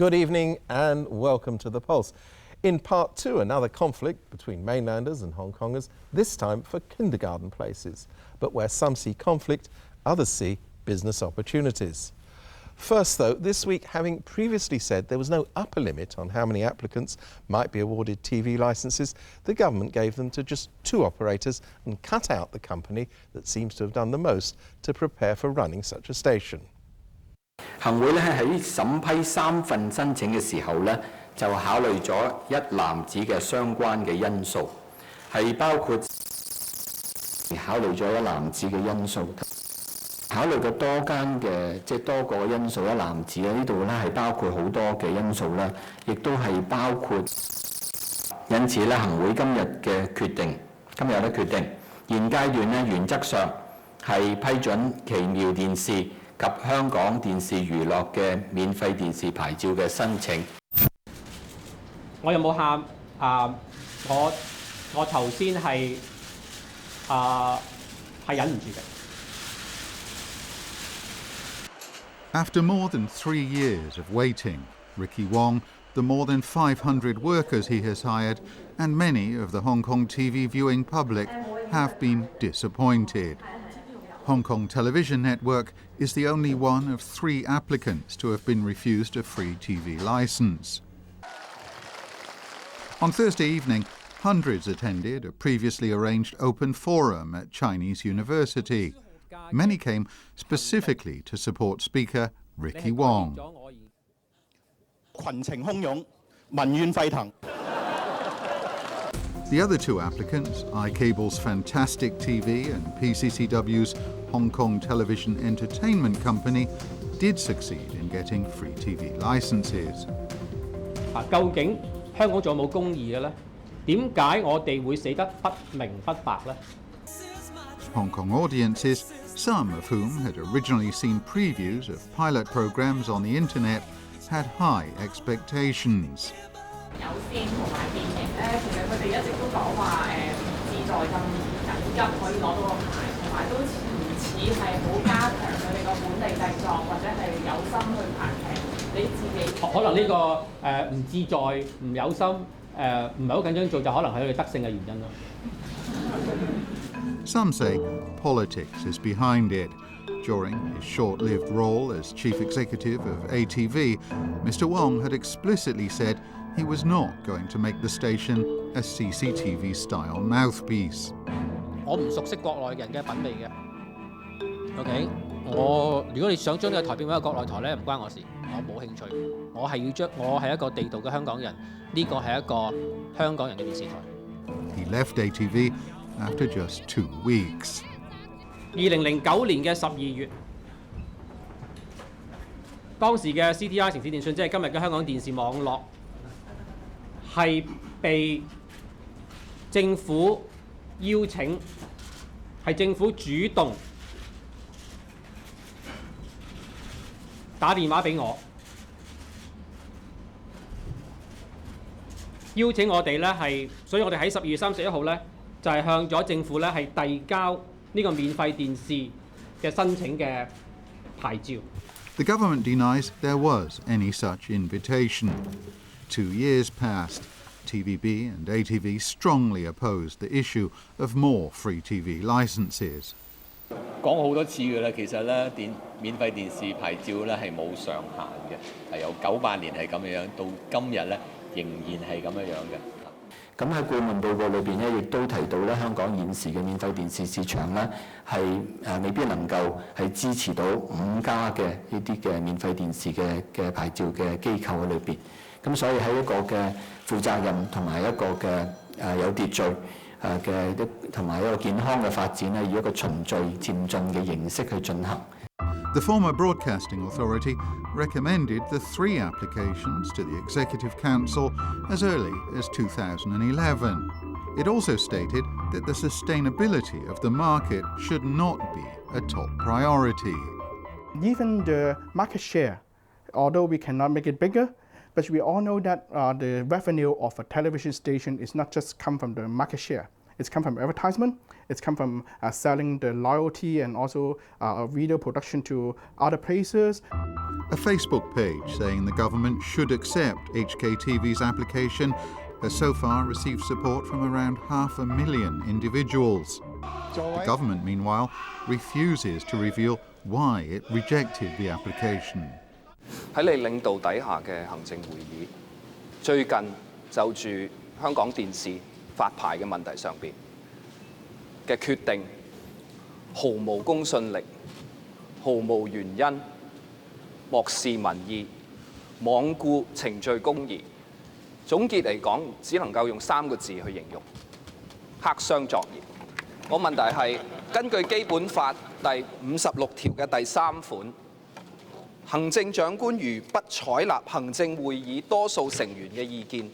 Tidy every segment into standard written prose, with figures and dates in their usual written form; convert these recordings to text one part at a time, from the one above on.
Good evening and welcome to The Pulse. In part 2, another conflict between mainlanders and Hong Kongers, this time for kindergarten places. But where some see conflict, others see business opportunities. First though, this week, having previously said there was no upper limit on how many applicants might be awarded TV licences, the government gave them to just 2 operators and cut out the company that seems to have done the most to prepare for running such a station. 行會咧喺審批3份申請嘅時候咧，就考慮咗一籃子嘅相關嘅因素，係包括考慮咗一籃子嘅因素，考慮嘅多間嘅即係多個因素一籃子咧，呢度咧係包括好多嘅因素啦，亦都係包括，因此咧行會今日嘅決定，現階段咧原則上係批准奇妙電視及香港電視娛樂嘅免費電視牌照嘅申請。我有冇喊我頭先係忍唔住嘅。After more than 3 years of waiting, Ricky Wong, the more than 500 workers he has hired, and many of the Hong Kong TV viewing public have been disappointed. Hong Kong Television Network is the only one of 3 applicants to have been refused a free TV licence. On Thursday evening, hundreds attended a previously arranged open forum at Chinese University. Many came specifically to support Speaker Ricky Wong. 群情洶湧，民怨沸騰。 The other 2 applicants, iCable's Fantastic TV and PCCW's Hong Kong Television Entertainment Company, did succeed in getting free TV licences. 究竟香港仲有冇公義嘅呢？點解我哋會死得不明不白呢？ Hong Kong audiences, some of whom had originally seen previews of pilot programmes on the internet, had high expectations. 有線同埋電影咧，其實佢哋一直都講話唔自在咁緊急可以攞到個牌，同埋都唔似係好加強佢哋個本地製作，或者係有心去拍劇。你自己可能呢個唔自在、唔有心、唔係好緊張做，就可能係佢哋得勝嘅原因咯。Some say politics is behind it. During his short-lived role as chief executive of ATV, Mr. Wong had explicitly said he was not going to make the station a CCTV-style mouthpiece. 我唔熟悉國內人嘅品味嘅。OK， 如果你想將呢個台變為一個國內台咧，唔關我事，我冇興趣。我係一個地道嘅香港人，呢個係一個香港人嘅電視台。He left ATV after just 2 weeks. 2009年嘅12月，當時嘅 CTI 城市電訊，即係今日嘅香港電視網絡，係被政府邀請，係政府主動打電話俾我，邀請我哋咧係，所以我哋喺12月31號咧就係向咗政府咧係遞交呢個免費電視嘅申請嘅牌照。The government denies there was any such invitation. 2 years passed. TVB and ATV strongly opposed the issue of more free TV licences. 講好多次嘅啦，其實咧免費電視牌照咧係冇上限嘅，係由98年係咁樣，到今日咧仍然係咁樣嘅。咁喺顧問報告裏邊咧，亦都提到咧，香港現時嘅免費電視市場咧係未必能夠係支持到5家嘅呢啲嘅免費電視嘅牌照嘅機構喺裏邊。咁所以喺一個嘅負責任同埋一個嘅有秩序嘅同埋一個健康嘅發展咧，以一個循序漸進嘅形式去進行。The former Broadcasting Authority recommended the 3 applications to the Executive Council as early as 2011. It also stated that the sustainability of the market should not be a top priority. Even the market share, although we cannot make it bigger, but we all know that the revenue of a television station is not just come from the market share. It's come from advertisement, It's come from selling the loyalty and also video production to other places. A Facebook page saying the government should accept HKTV's application has so far received support from around 500,000 individuals. The government, meanwhile, refuses to reveal why it rejected the application. 喺你領導底下嘅行政會議，最近就住香港電視發牌嘅問題上邊嘅決定，毫無公信力，毫無原因，漠視民意，罔顧程序公義。總結嚟講，只能夠用3個字去形容：黑箱作業。我問題係根據基本法第56條嘅第3款。 行政長官如不採納行政會議多數成員嘅意見，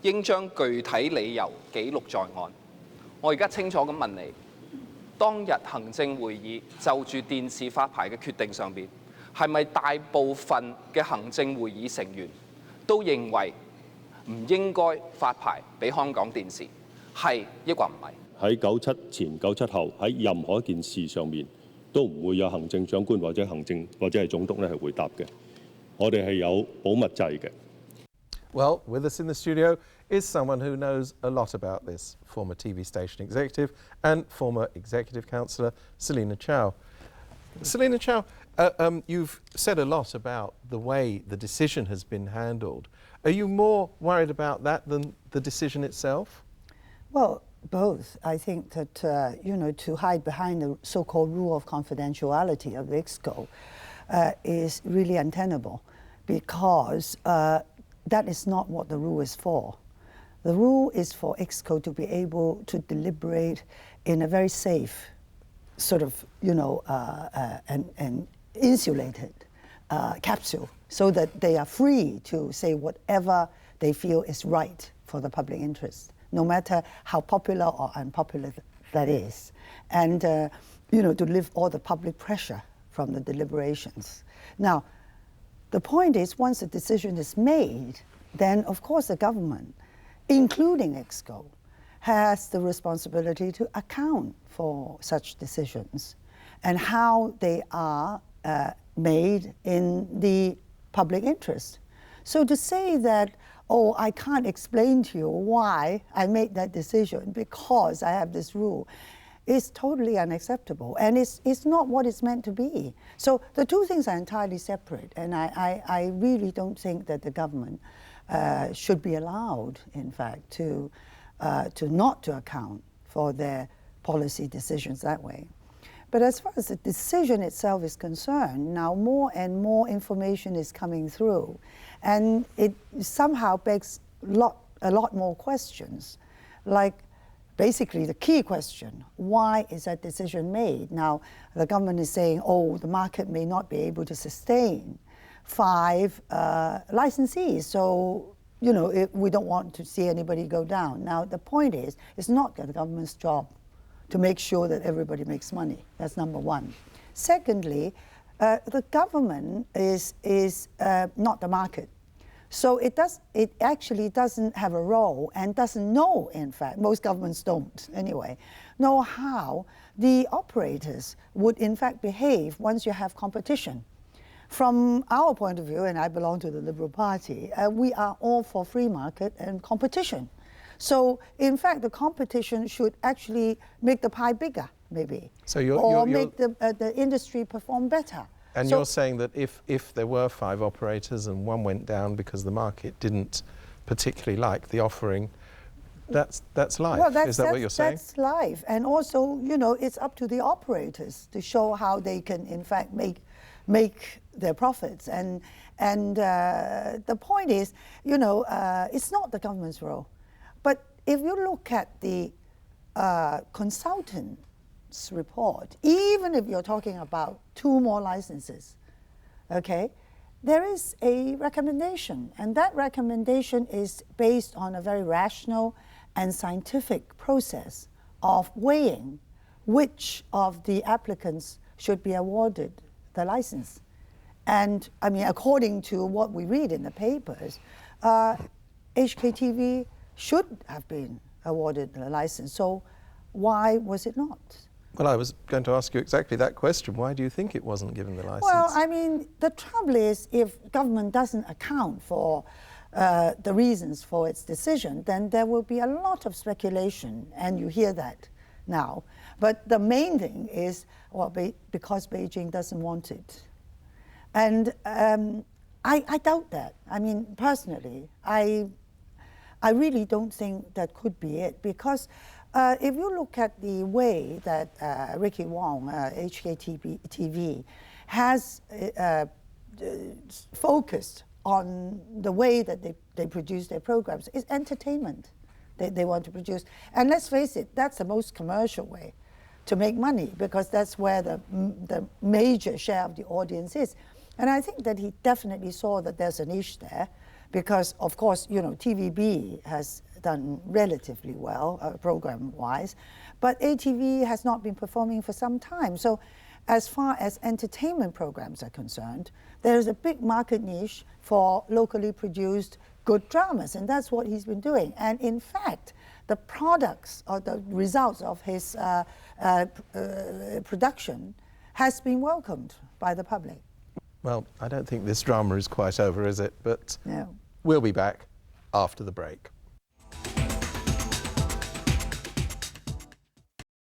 應將具體理由記錄在案。我而家清楚咁問你，當日行政會議就住電視發牌嘅決定上邊，係咪大部分嘅行政會議成員都認為唔應該發牌俾香港電視？係抑或唔係？喺97前、97後，喺任何一件事上面。 都唔會有行政長官或者係總督咧係回答嘅。我哋係有保密制嘅。Well, with us in the studio is someone who knows a lot about this, former TV station executive and former executive councillor Selina Chow. Selina Chow, you've said a lot about the way the decision has been handled. Are you more worried about that than the decision itself? Well, both. I think that, to hide behind the so-called rule of confidentiality of the EXCO is really untenable because that is not what the rule is for. The rule is for EXCO to be able to deliberate in a very safe, sort of, and insulated capsule so that they are free to say whatever they feel is right for the public interest, no matter how popular or unpopular that is, and to lift all the public pressure from the deliberations. Now, the point is, once a decision is made, then of course the government, including EXCO, has the responsibility to account for such decisions and how they are made in the public interest. So to say that, oh, I can't explain to you why I made that decision because I have this rule, is totally unacceptable, and it's not what it's meant to be. So the two things are entirely separate, and I really don't think that the government should be allowed, in fact, to not to account for their policy decisions that way. But as far as the decision itself is concerned, now more and more information is coming through, and it somehow begs a lot more questions, like basically the key question: why is that decision made? Now, the government is saying, oh, the market may not be able to sustain 5 licensees, so we don't want to see anybody go down. Now, the point is, it's not the government's job to make sure that everybody makes money. That's number one. Secondly, the government is not the market. So it actually doesn't have a role and doesn't know, in fact, most governments don't anyway, know how the operators would in fact behave once you have competition. From our point of view, and I belong to the Liberal Party, we are all for free market and competition. So, in fact, the competition should actually make the pie bigger, maybe, or make the industry perform better. And so you're saying that if there were 5 operators and one went down because the market didn't particularly like the offering, that's life. Well, is that what you're saying? That's life. And also, it's up to the operators to show how they can, in fact, make their profits. And the point is, it's not the government's role. But if you look at the consultant's report, even if you're talking about 2 more licenses, okay, there is a recommendation, and that recommendation is based on a very rational and scientific process of weighing which of the applicants should be awarded the license. And I mean, according to what we read in the papers, HKTV should have been awarded the license. So why was it not? Well, I was going to ask you exactly that question. Why do you think it wasn't given the license? Well, I mean, the trouble is if government doesn't account for the reasons for its decision, then there will be a lot of speculation, and you hear that now. But the main thing is, well, because Beijing doesn't want it. And I doubt that. I mean, personally, I really don't think that could be it, because if you look at the way that Ricky Wong, HKTV, has focused on the way that they produce their programs, is entertainment they want to produce. And let's face it, that's the most commercial way to make money, because that's where the major share of the audience is. And I think that he definitely saw that there's a niche there, because, of course, you know, TVB has done relatively well program-wise, but ATV has not been performing for some time. So as far as entertainment programs are concerned, there's a big market niche for locally produced good dramas, and that's what he's been doing. And in fact, the products or the results of his production has been welcomed by the public. Well, I don't think this drama is quite over, is it? But no. We'll be back after the break.